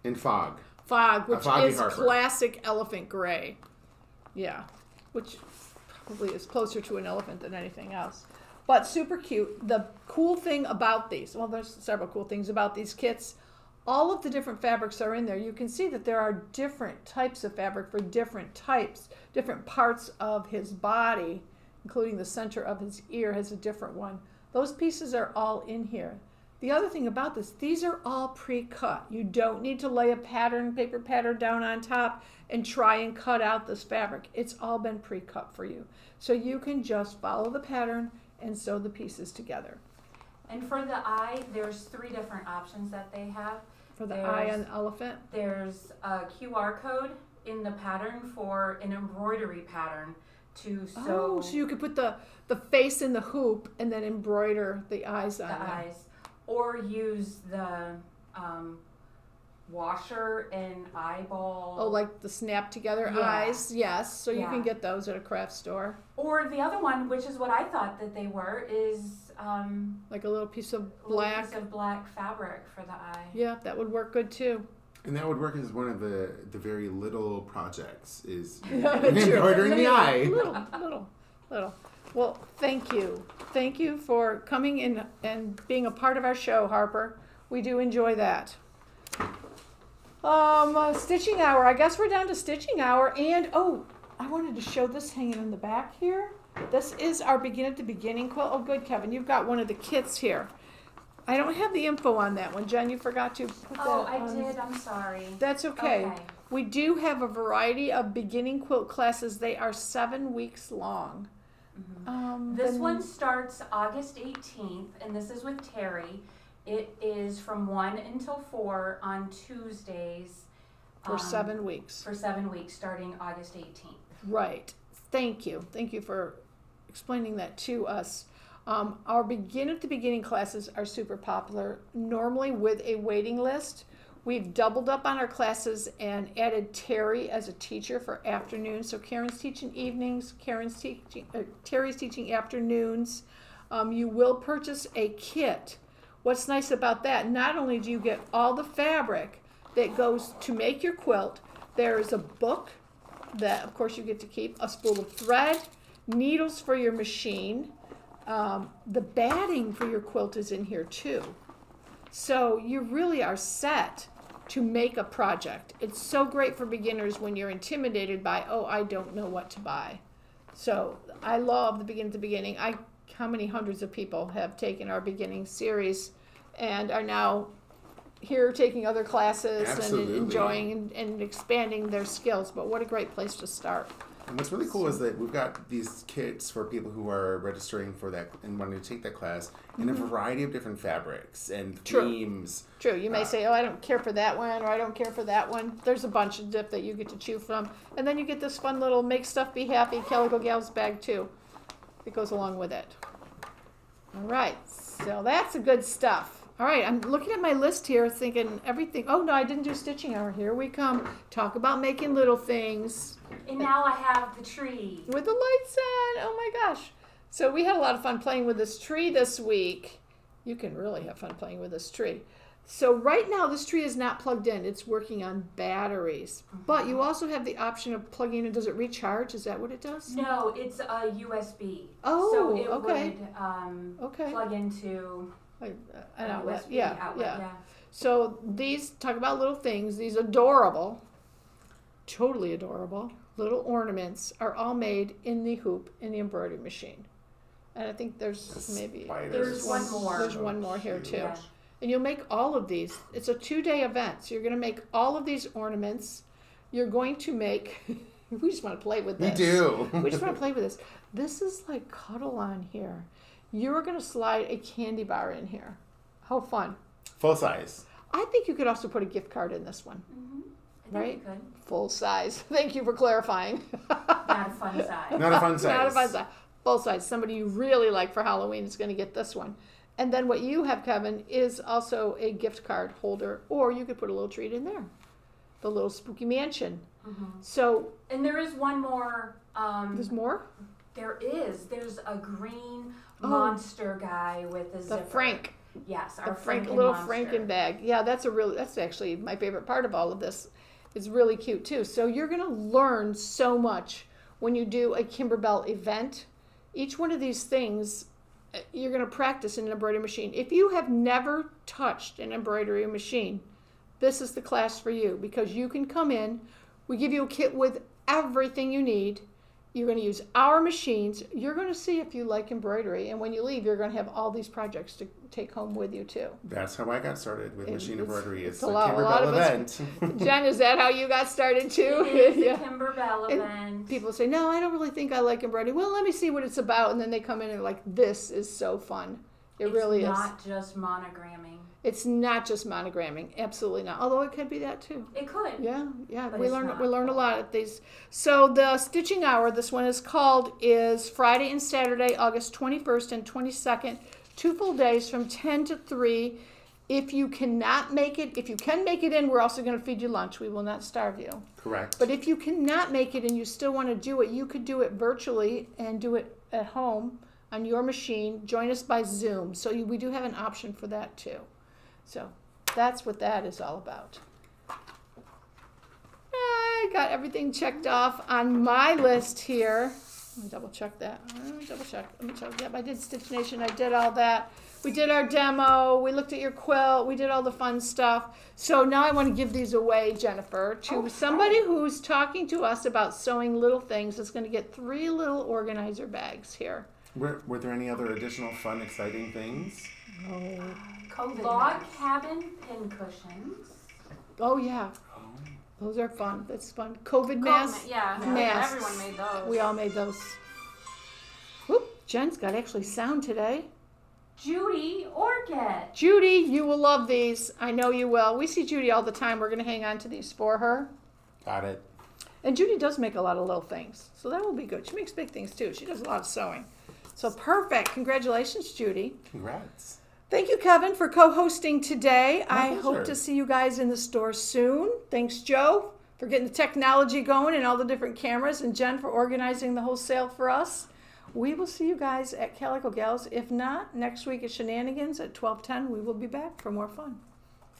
in Fog. Fog, which foggy is Harper. classic elephant gray. Yeah, which probably is closer to an elephant than anything else. But super cute. The cool thing about these, well, there's several cool things about these kits. All of the different fabrics are in there. You can see that there are different types of fabric for different types, different parts of his body, including the center of his ear has a different one. Those pieces are all in here. The other thing about this, these are all pre-cut. You don't need to lay a paper pattern down on top and try and cut out this fabric. It's all been pre-cut for you. So you can just follow the pattern and sew the pieces together. And for the eye, there's 3 different options that they have. For the eye on the elephant. There's a QR code in the pattern for an embroidery pattern to sew Oh, so you could put the face in the hoop and then embroider the eyes on the there. eyes, or use the washer and eyeball. Oh, like the snap together Yeah. eyes? Yes. So you Yeah. can get those at a craft store. Or the other one, which is what I thought that they were, is Like a little piece of a black. little piece of black fabric for the eye. Yeah, that would work good too. And that would work as one of the very little projects is True. embroidering the eye. Little. Well, thank you. Thank you for coming in and being a part of our show, Harper. We do enjoy that. Stitching hour. I guess we're down to stitching hour. And, I wanted to show this hanging in the back here. This is our begin at the beginning quilt. Oh, good, Kevin. You've got one of the kits here. I don't have the info on that one. Jen, you forgot to put that on. I did. I'm sorry. That's okay. We do have a variety of beginning quilt classes. They are 7 weeks long. This one starts August 18th, and this is with Terry. It is from 1 until 4 on Tuesdays. For 7 weeks. For 7 weeks, starting August 18th. Right. Thank you. Thank you for explaining that to us. Our begin at the beginning classes are super popular, normally with a waiting list. We've doubled up on our classes and added Terry as a teacher for afternoons. So Karen's teaching evenings, Terry's teaching afternoons. You will purchase a kit. What's nice about that, not only do you get all the fabric that goes to make your quilt, there is a book that, of course, you get to keep, a spool of thread, needles for your machine. The batting for your quilt is in here too. So you really are set to make a project. It's so great for beginners when you're intimidated by, I don't know what to buy. So I love the begin at the beginning. How many hundreds of people have taken our beginning series and are now here taking other classes Absolutely. and enjoying and expanding their skills. But what a great place to start. And what's really cool is that we've got these kits for people who are registering for that and wanting to take that class in a variety of different fabrics and themes. True. You may say, I don't care for that one, or I don't care for that one. There's a bunch of dip that you get to choose from. And then you get this fun little Make Stuff Be Happy Calico Gals bag too. It goes along with it. All right. So that's the good stuff. All right, I'm looking at my list here thinking everything. Oh, no, I didn't do stitching hour. Here we come. Talk about making little things. And now I have the tree. With the lights on. Oh, my gosh. So we had a lot of fun playing with this tree this week. You can really have fun playing with this tree. So right now, this tree is not plugged in. It's working on batteries. But you also have the option of plugging in. Does it recharge? Is that what it does? No, it's a USB. Oh, so it okay. would plug into an outlet. USB Yeah, outlet. yeah. So these, talk about little things, these adorable, totally adorable little ornaments are all made in the hoop in the embroidery machine. And I think there's There's one more. There's one more here too. Yeah. And you'll make all of these. It's a 2-day event. So you're going to make all of these ornaments. You're going to make, we just want to play with this. We do. We just want to play with this. This is like cuddle on here. You're going to slide a candy bar in here. How fun. Full size. I think you could also put a gift card in this one. I think you could. Full size. Thank you for clarifying. Not a fun size. Not a fun size. Not a fun size. Full size. Somebody you really like for Halloween is going to get this one. And then what you have, Kevin, is also a gift card holder, or you could put a little treat in there. The little spooky mansion. So. And there is one more. There's more? There is. There's a green monster guy with a zipper. The Frank. Yes, the little Franken bag. Yeah, that's actually my favorite part of all of this. It's really cute too. So you're going to learn so much when you do a Kimberbell event. Each one of these things, you're going to practice in an embroidery machine. If you have never touched an embroidery machine, this is the class for you because you can come in. We give you a kit with everything you need. You're going to use our machines. You're going to see if you like embroidery. And when you leave, you're going to have all these projects to take home with you, too. That's how I got started with machine embroidery. It's a Kimberbell event. Jen, is that how you got started, too? It is a Kimberbell event. And people say, no, I don't really think I like embroidery. Well, let me see what it's about. And then they come in and they're like, this is so fun. It really is. It's not just monogramming. It's not just monogramming. Absolutely not. Although it could be that too. It could. Yeah. But We learn a lot at these. So the stitching hour, this one is Friday and Saturday, August 21st and 22nd, 2 full days from 10 to 3. If you can make it in, we're also going to feed you lunch. We will not starve you. Correct. But if you cannot make it and you still want to do it, you could do it virtually and do it at home on your machine. Join us by Zoom. So we do have an option for that too. So that's what that is all about. I got everything checked off on my list here. Let me double check that. Let me check. Yep, I did Stitch Nation. I did all that. We did our demo. We looked at your quilt. We did all the fun stuff. So now I want to give these away, Jennifer, to somebody who's talking to us about sewing little things. It's going to get 3 little organizer bags here. Were there any other additional fun, exciting things? Log cabin pin cushions. Oh, yeah. Those are fun. That's fun. COVID masks. Yeah, masks. everyone made those. We all made those. Whoop, Jen's got actually sound today. Judy Orchid. Judy, you will love these. I know you will. We see Judy all the time. We're going to hang on to these for her. Got it. And Judy does make a lot of little things. So that will be good. She makes big things too. She does a lot of sewing. So perfect. Congratulations, Judy. Congrats. Thank you, Kevin, for co-hosting today. My I pleasure. hope to see you guys in the store soon. Thanks, Joe, for getting the technology going and all the different cameras, and Jen for organizing the whole sale for us. We will see you guys at Calico Gals. If not, next week at Shenanigans at 12:10. We will be back for more fun.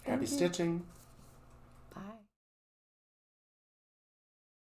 Happy stitching.